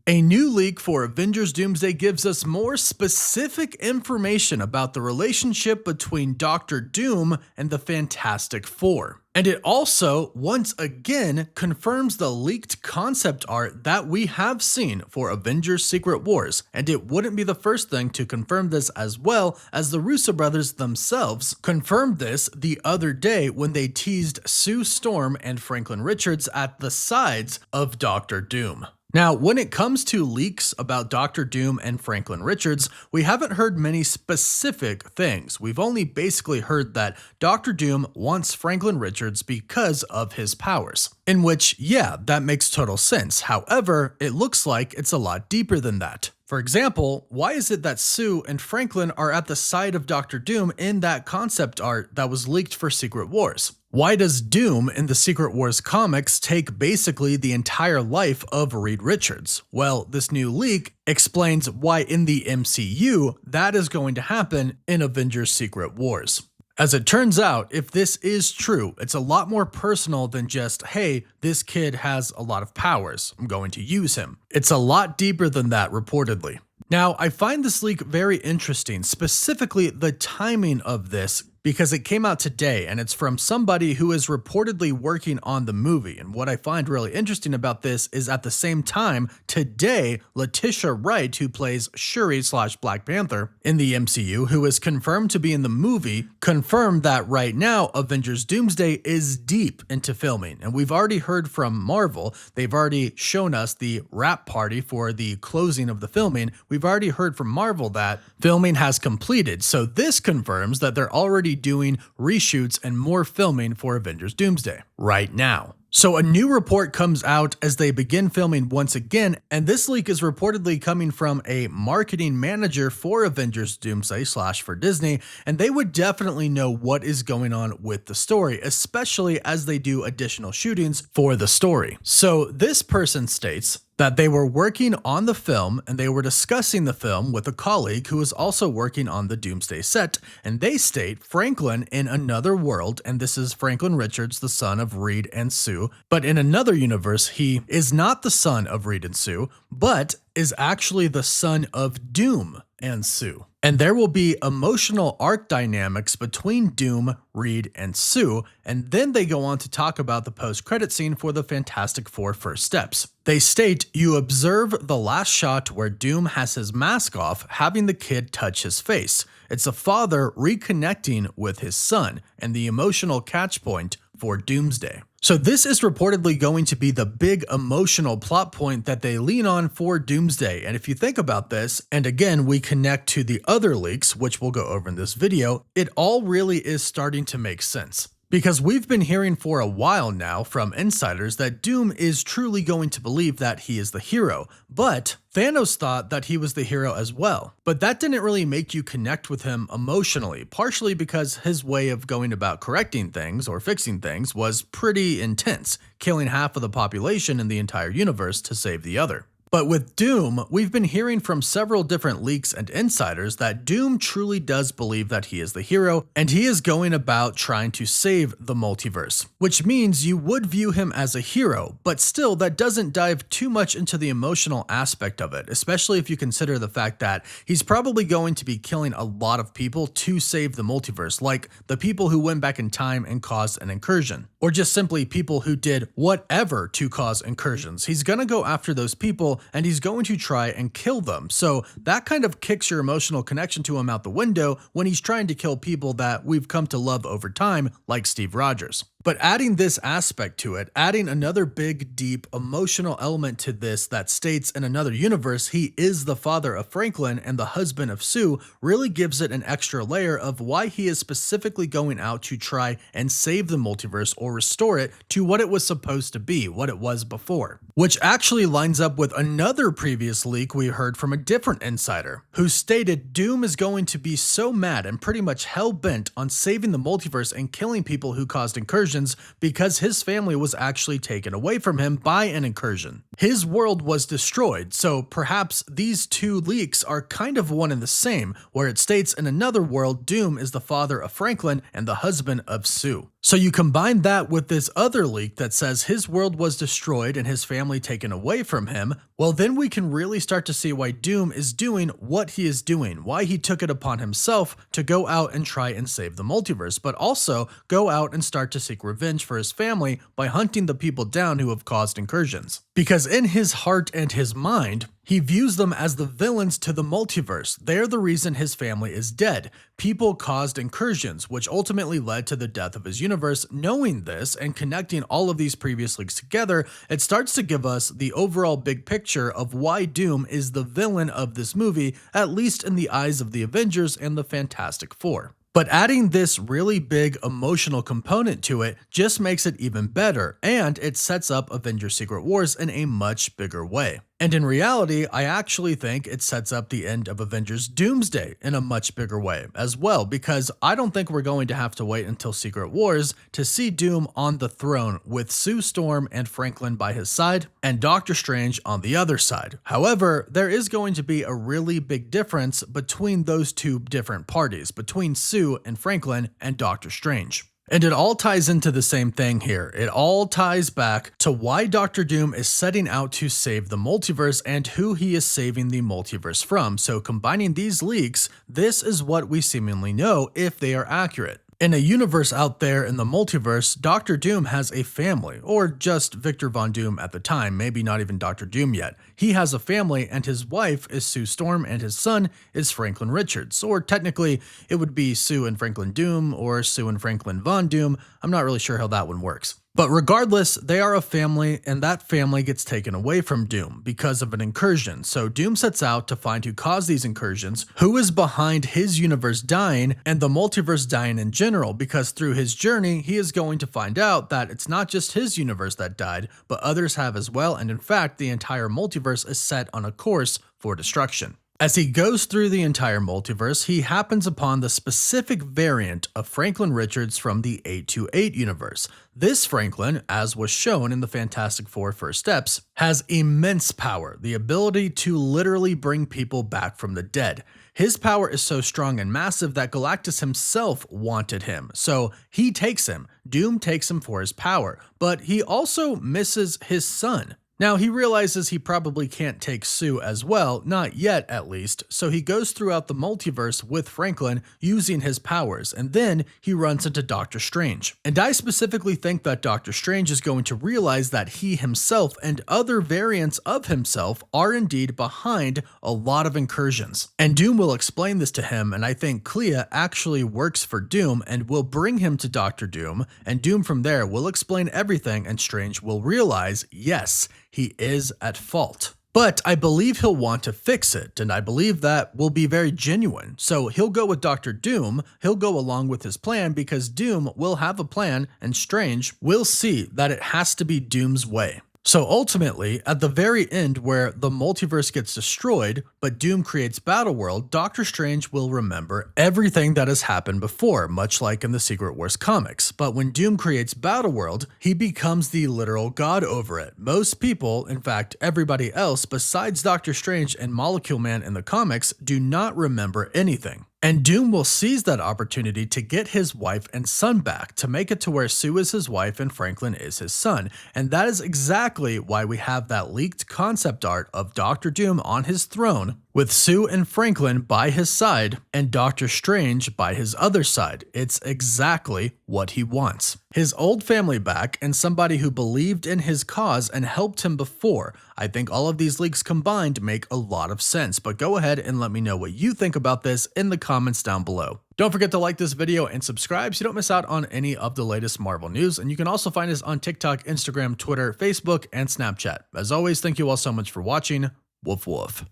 A new leak for Avengers Doomsday gives us more specific information about the relationship between Doctor Doom and the Fantastic Four. And it also, once again, confirms the leaked concept art that we have seen for Avengers Secret Wars, and it wouldn't be the first thing to confirm this, as well as the Russo brothers themselves confirmed this the other day when they teased Sue Storm and Franklin Richards at the sides of Doctor Doom. Now, when it comes to leaks about Doctor Doom and Franklin Richards, we haven't heard many specific things. We've only basically heard that Doctor Doom wants Franklin Richards because of his powers. In which, yeah, that makes total sense. However, it looks like it's a lot deeper than that. For example, why is it that Sue and Franklin are at the side of Doctor Doom in that concept art that was leaked for Secret Wars? Why does Doom in the Secret Wars comics take basically the entire life of Reed Richards? Well, this new leak explains why in the MCU that is going to happen in Avengers Secret Wars. As it turns out, if this is true, it's a lot more personal than just, hey, this kid has a lot of powers, I'm going to use him. It's a lot deeper than that, reportedly. Now, I find this leak very interesting, specifically the timing of this, because it came out today and it's from somebody who is reportedly working on the movie. And what I find really interesting about this is at the same time, today, Letitia Wright, who plays Shuri/Black Panther in the MCU, who is confirmed to be in the movie, confirmed that right now Avengers Doomsday is deep into filming. And we've already heard from Marvel, they've already shown us the wrap party for the closing of the filming. We've already heard from Marvel that filming has completed. So this confirms that they're already doing reshoots and more filming for Avengers Doomsday right now. So a new report comes out as they begin filming once again, and this leak is reportedly coming from a marketing manager for Avengers Doomsday / for Disney, and they would definitely know what is going on with the story, especially as they do additional shootings for the story. So this person states that they were working on the film and they were discussing the film with a colleague who was also working on the Doomsday set, and they state Franklin in another world, and this is Franklin Richards, the son of Reed and Sue, but in another universe he is not the son of Reed and Sue, but is actually the son of Doom and Sue. And there will be emotional arc dynamics between Doom, Reed, and Sue, and then they go on to talk about the post-credit scene for the Fantastic Four First Steps. They state, you observe the last shot where Doom has his mask off, having the kid touch his face. It's a father reconnecting with his son, and the emotional catch point for Doomsday. So this is reportedly going to be the big emotional plot point that they lean on for Doomsday. And if you think about this, and again, we connect to the other leaks, which we'll go over in this video, it all really is starting to make sense. Because we've been hearing for a while now from insiders that Doom is truly going to believe that he is the hero, but Thanos thought that he was the hero as well. But that didn't really make you connect with him emotionally, partially because his way of going about correcting things or fixing things was pretty intense, killing half of the population in the entire universe to save the other. But with Doom, we've been hearing from several different leaks and insiders that Doom truly does believe that he is the hero, and he is going about trying to save the multiverse, which means you would view him as a hero, but still that doesn't dive too much into the emotional aspect of it, especially if you consider the fact that he's probably going to be killing a lot of people to save the multiverse, like the people who went back in time and caused an incursion, or just simply people who did whatever to cause incursions. He's gonna go after those people and he's going to try and kill them. So that kind of kicks your emotional connection to him out the window when he's trying to kill people that we've come to love over time, like Steve Rogers. But adding this aspect to it, adding another big, deep, emotional element to this that states in another universe he is the father of Franklin and the husband of Sue, really gives it an extra layer of why he is specifically going out to try and save the multiverse or restore it to what it was supposed to be, what it was before. Which actually lines up with another previous leak we heard from a different insider, who stated Doom is going to be so mad and pretty much hell-bent on saving the multiverse and killing people who caused incursions because his family was actually taken away from him by an incursion. His world was destroyed, so perhaps these two leaks are kind of one and the same, where it states in another world Doom is the father of Franklin and the husband of Sue. So you combine that with this other leak that says his world was destroyed and his family taken away from him, well then we can really start to see why Doom is doing what he is doing, why he took it upon himself to go out and try and save the multiverse, but also go out and start to seek revenge for his family by hunting the people down who have caused incursions. Because in his heart and his mind, he views them as the villains to the multiverse. They're the reason his family is dead. People caused incursions, which ultimately led to the death of his universe. Knowing this and connecting all of these previous leaks together, it starts to give us the overall big picture of why Doom is the villain of this movie, at least in the eyes of the Avengers and the Fantastic Four. But adding this really big emotional component to it just makes it even better, and it sets up Avengers Secret Wars in a much bigger way. And in reality, I actually think it sets up the end of Avengers Doomsday in a much bigger way as well, because I don't think we're going to have to wait until Secret Wars to see Doom on the throne with Sue Storm and Franklin by his side and Doctor Strange on the other side. However, there is going to be a really big difference between those two different parties, between Sue and Franklin and Doctor Strange. And it all ties into the same thing here. It all ties back to why Doctor Doom is setting out to save the multiverse and who he is saving the multiverse from. So combining these leaks, this is what we seemingly know if they are accurate. In a universe out there in the multiverse, Doctor Doom has a family, or just Victor Von Doom at the time, maybe not even Doctor Doom yet. He has a family and his wife is Sue Storm and his son is Franklin Richards, or technically it would be Sue and Franklin Doom or Sue and Franklin Von Doom. I'm not really sure how that one works. But regardless, they are a family, and that family gets taken away from Doom because of an incursion. So Doom sets out to find who caused these incursions, who is behind his universe dying, and the multiverse dying in general, because through his journey, he is going to find out that it's not just his universe that died, but others have as well, and in fact, the entire multiverse is set on a course for destruction. As he goes through the entire multiverse, he happens upon the specific variant of Franklin Richards from the 828 universe. This Franklin, as was shown in the Fantastic Four First Steps, has immense power, the ability to literally bring people back from the dead. His power is so strong and massive that Galactus himself wanted him, so he takes him. Doom takes him for his power, but he also misses his son. Now, he realizes he probably can't take Sue as well, not yet at least, so he goes throughout the multiverse with Franklin using his powers, and then he runs into Doctor Strange. And I specifically think that Doctor Strange is going to realize that he himself and other variants of himself are indeed behind a lot of incursions. And Doom will explain this to him, and I think Clea actually works for Doom and will bring him to Doctor Doom, and Doom from there will explain everything, and Strange will realize, yes, he is at fault. But I believe he'll want to fix it, and I believe that will be very genuine. So he'll go with Doctor Doom, he'll go along with his plan because Doom will have a plan and Strange will see that it has to be Doom's way. So ultimately, at the very end where the multiverse gets destroyed, but Doom creates Battleworld, Doctor Strange will remember everything that has happened before, much like in the Secret Wars comics. But when Doom creates Battleworld, he becomes the literal god over it. Most people, in fact everybody else besides Doctor Strange and Molecule Man in the comics, do not remember anything. And Doom will seize that opportunity to get his wife and son back, to make it to where Sue is his wife and Franklin is his son. And that is exactly why we have that leaked concept art of Doctor Doom on his throne, with Sue and Franklin by his side and Doctor Strange by his other side. It's exactly what he wants. His old family back and somebody who believed in his cause and helped him before. I think all of these leaks combined make a lot of sense, but go ahead and let me know what you think about this in the comments down below. Don't forget to like this video and subscribe so you don't miss out on any of the latest Marvel news, and you can also find us on TikTok, Instagram, Twitter, Facebook, and Snapchat. As always, thank you all so much for watching. Woof woof.